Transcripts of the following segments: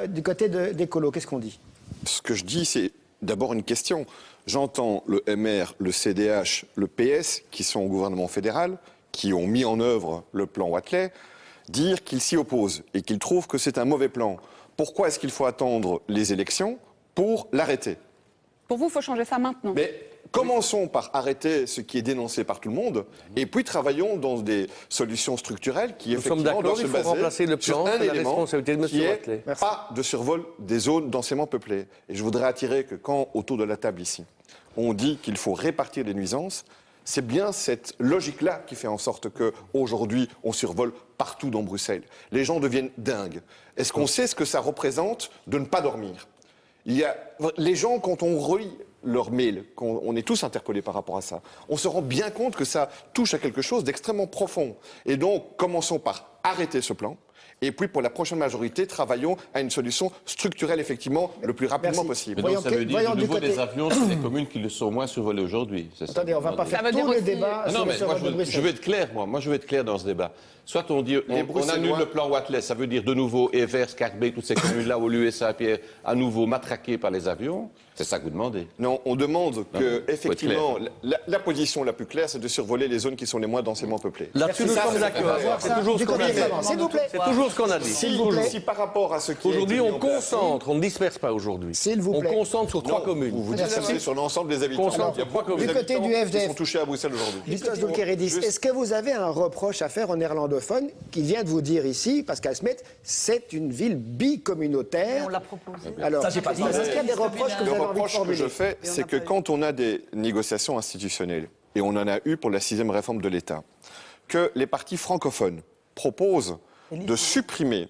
du côté des colos, qu'est-ce qu'on dit? Ce que je dis, c'est d'abord une question. J'entends le MR, le CDH, le PS, qui sont au gouvernement fédéral, qui ont mis en œuvre le plan Watley, dire qu'ils s'y opposent et qu'ils trouvent que c'est un mauvais plan. Pourquoi est-ce qu'il faut attendre les élections pour l'arrêter? Pour vous, il faut changer ça maintenant. Mais commençons par arrêter ce qui est dénoncé par tout le monde et puis travaillons dans des solutions structurelles qui effectivement doivent se baser sur un élément qui est pas de survol des zones densément peuplées. Et je voudrais attirer que quand, autour de la table ici, on dit qu'il faut répartir les nuisances, c'est bien cette logique-là qui fait en sorte qu'aujourd'hui, on survole partout dans Bruxelles. Les gens deviennent dingues. Est-ce qu'on sait ce que ça représente de ne pas dormir? Les gens, quand on relit leurs mails, on est tous interpellés par rapport à ça, on se rend bien compte que ça touche à quelque chose d'extrêmement profond. Et donc, commençons par arrêter ce plan. Et puis, pour la prochaine majorité, travaillons à une solution structurelle, effectivement, le plus rapidement possible. Mais donc, ça veut dire de nouveau des avions sur les communes qui le sont moins survolées aujourd'hui. Attendez, on ne va pas faire tous les débats sur le survol de Bruxelles. Je veux être clair, moi je veux être clair dans ce débat. Soit on dit, on annule le plan Watley, ça veut dire de nouveau Evers, Carbet, toutes ces communes-là, au lieu Saint-Pierre, à nouveau matraquées par les avions. C'est ça que vous demandez. Non, on demande que, effectivement, la position la plus claire, c'est de survoler les zones qui sont les moins densément peuplées. Là-dessus, nous sommes d'accord. C'est toujours ce qu'on a dit. S'il vous plaît. C'est toujours ce qu'on a dit. Si par rapport à ce qui aujourd'hui, on concentre, on ne disperse pas aujourd'hui. S'il vous plaît. On concentre sur 3 communes. Vous dispersez sur l'ensemble des habitants. Il y a 3 communes. Du côté du FDF, qui sont touchés à Bruxelles aujourd'hui. Justas Doulkeridis, est-ce que vous avez un reproche à faire aux néerlandophones qui vient de vous dire ici, Pascal Smet, c'est une ville bicommunautaire? On l'a proposé. Alors, est-ce qu'il y a des reproches que vous avez envie de Le reproche que formuler? je fais, c'est que quand on a des négociations institutionnelles, et on en a eu pour la 6e réforme de l'État, que les partis francophones proposent de supprimer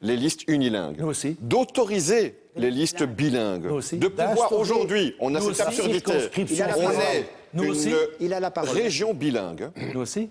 les listes unilingues, d'autoriser les listes bilingues, de pouvoir aujourd'hui, on a cette absurdité, on est une région bilingue,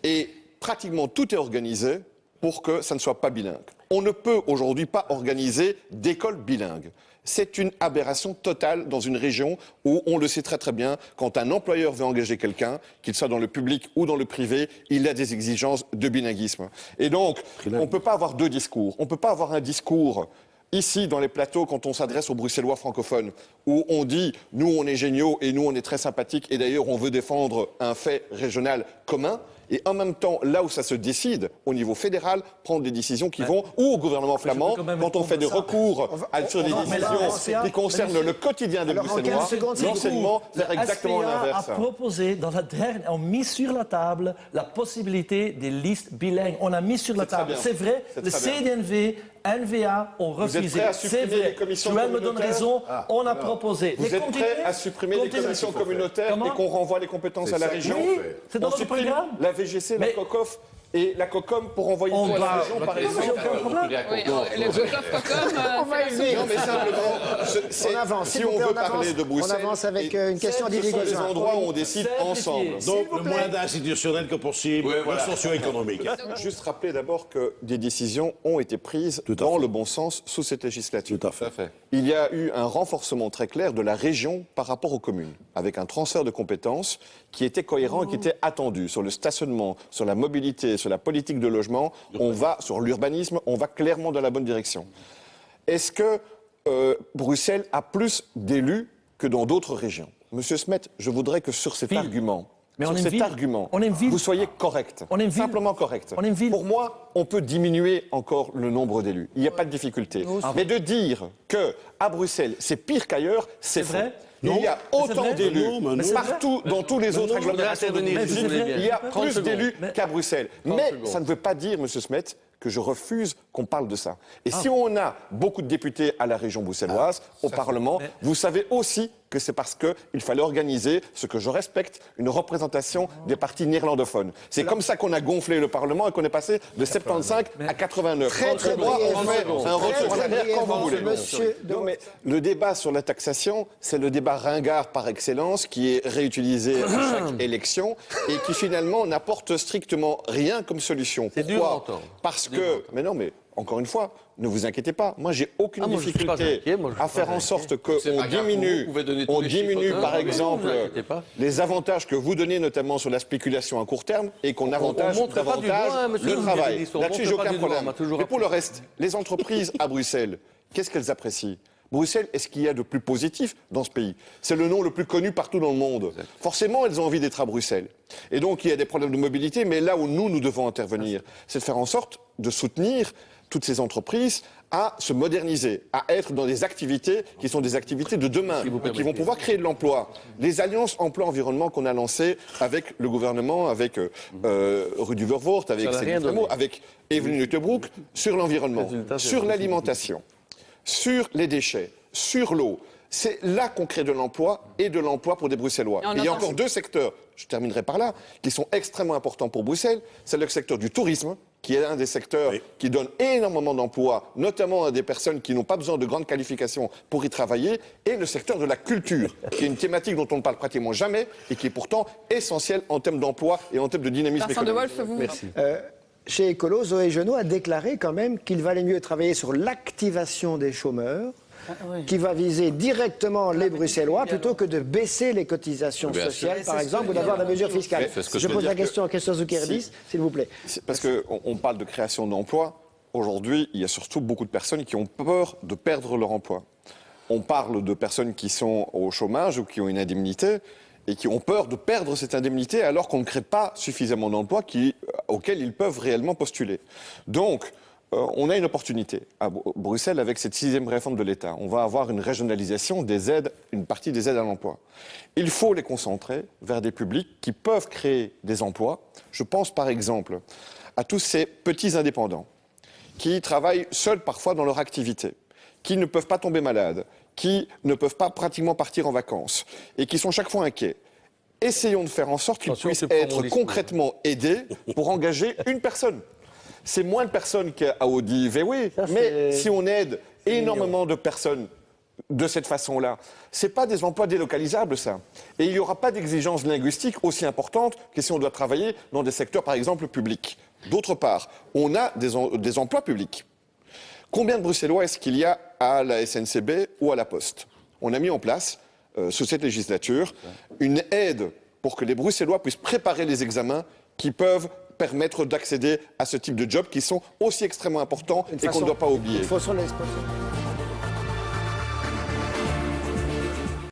et pratiquement tout est organisé pour que ça ne soit pas bilingue. On ne peut aujourd'hui pas organiser d'écoles bilingues. C'est une aberration totale dans une région où, on le sait très très bien, quand un employeur veut engager quelqu'un, qu'il soit dans le public ou dans le privé, il a des exigences de bilinguisme. Et donc, on ne peut pas avoir deux discours. On ne peut pas avoir un discours ici, dans les plateaux, quand on s'adresse aux Bruxellois francophones, où on dit « nous, on est géniaux et nous, on est très sympathiques et d'ailleurs, on veut défendre un fait régional commun », et en même temps, là où ça se décide, au niveau fédéral, prendre des décisions qui vont, ou au gouvernement flamand, quand on fait des recours sur des décisions qui concernent le quotidien des Bruxellois, l'enseignement, faire exactement l'inverse. A proposé, on a mis sur la table la possibilité des listes bilingues. On a mis sur la table. C'est vrai, le CDNV, NVA ont refusé. C'est vrai. Joël me donne raison, on a proposé. Vous êtes prêt à supprimer les commissions communautaires et qu'on renvoie les compétences à la région? Oui, c'est dans notre programme. La VGC, la COCOF et la COCOM pour envoyer tout à la région, par exemple. Oui, le COCOF, on va y venir. Non, mais simplement, on avance. Si on veut parler de Bruxelles, on avance avec une question d'Yves ce sont des endroits où on décide ensemble. Donc, le moins d'institutionnel que possible, le socio-économique. Juste rappeler d'abord que des décisions ont été prises dans le bon sens sous cette législature. Tout à fait. Il y a eu un renforcement très clair de la région par rapport aux communes, avec un transfert de compétences qui était cohérent et qui était attendu sur le stationnement, sur la mobilité, sur la politique de logement. On va sur l'urbanisme, on va clairement dans la bonne direction. Est-ce que Bruxelles a plus d'élus que dans d'autres régions? Monsieur Smet, je voudrais que sur cet argument, vous soyez correct, simplement correct. Pour moi, on peut diminuer encore le nombre d'élus. Il n'y a pas de difficulté. Mais de dire qu'à Bruxelles, c'est pire qu'ailleurs, c'est vrai. Il y a autant d'élus partout, dans tous les autres agglomérations de il y a plus d'élus qu'à Bruxelles. Mais ça ne veut pas dire, Monsieur Smet, que je refuse qu'on parle de ça. Et si on a beaucoup de députés à la région bruxelloise, au Parlement, vous savez aussi que c'est parce qu'il fallait organiser, ce que je respecte, une représentation des partis néerlandophones. C'est comme ça qu'on a gonflé le Parlement et qu'on est passé de 75 à 89. Très moi, on fait un retour en arrière quand vous voulez. Non, mais le débat sur la taxation, c'est le débat ringard par excellence qui est réutilisé à chaque élection et qui finalement n'apporte strictement rien comme solution. Pourquoi? Parce que, mais non, mais encore une fois, ne vous inquiétez pas. Moi, j'ai aucune difficulté à faire en sorte qu'on diminue, par exemple, les avantages que vous donnez, notamment sur la spéculation à court terme, et qu'on avantage davantage le travail. Là-dessus, j'ai aucun problème. Mais pour le reste, les entreprises à Bruxelles, qu'est-ce qu'elles apprécient ? Bruxelles est ce qu'il y a de plus positif dans ce pays. C'est le nom le plus connu partout dans le monde. Forcément, elles ont envie d'être à Bruxelles. Et donc, il y a des problèmes de mobilité, mais là où nous devons intervenir, c'est de faire en sorte de soutenir toutes ces entreprises à se moderniser, à être dans des activités qui sont des activités de demain, et qui vont pouvoir créer de l'emploi. Les alliances emploi-environnement qu'on a lancées avec le gouvernement, avec Rudy Vervoort, avec Céline Frémaux, avec Evelyn Luttebroek, sur l'environnement, sur l'alimentation, sur les déchets, sur l'eau. C'est là qu'on crée de l'emploi et de l'emploi pour des Bruxellois. Et il y a encore deux secteurs, je terminerai par là, qui sont extrêmement importants pour Bruxelles. C'est le secteur du tourisme, qui est un des secteurs qui donne énormément d'emplois, notamment à des personnes qui n'ont pas besoin de grandes qualifications pour y travailler, et le secteur de la culture, qui est une thématique dont on ne parle pratiquement jamais et qui est pourtant essentielle en termes d'emploi et en termes de dynamisme économique. Merci. Chez Écolo, Zoé Genot a déclaré quand même qu'il valait mieux travailler sur l'activation des chômeurs, qui va viser directement les Bruxellois, plutôt que de baisser les cotisations sociales, par exemple, ou d'avoir des mesures fiscales. Je pose la question à Christophe Zoukerdis, s'il vous plaît. Parce qu'on parle de création d'emplois. Aujourd'hui, il y a surtout beaucoup de personnes qui ont peur de perdre leur emploi. On parle de personnes qui sont au chômage ou qui ont une indemnité, et qui ont peur de perdre cette indemnité alors qu'on ne crée pas suffisamment d'emplois auxquels ils peuvent réellement postuler. Donc, on a une opportunité à Bruxelles avec cette 6e réforme de l'État. On va avoir une régionalisation des aides, une partie des aides à l'emploi. Il faut les concentrer vers des publics qui peuvent créer des emplois. Je pense par exemple à tous ces petits indépendants qui travaillent seuls parfois dans leur activité, qui ne peuvent pas tomber malades, qui ne peuvent pas pratiquement partir en vacances et qui sont chaque fois inquiets. Essayons de faire en sorte qu'ils puissent être concrètement aidés pour engager une personne. C'est moins de personnes qu'à Audi VW, mais si on aide énormément de personnes de cette façon-là, ce n'est pas des emplois délocalisables, ça. Et il n'y aura pas d'exigence linguistique aussi importante que si on doit travailler dans des secteurs, par exemple, publics. D'autre part, on a des emplois publics. Combien de Bruxellois est-ce qu'il y a à la SNCB ou à la Poste ? On a mis en place, sous cette législature, une aide pour que les Bruxellois puissent préparer les examens qui peuvent permettre d'accéder à ce type de jobs qui sont aussi extrêmement importants et qu'on ne doit pas oublier. Il faut sur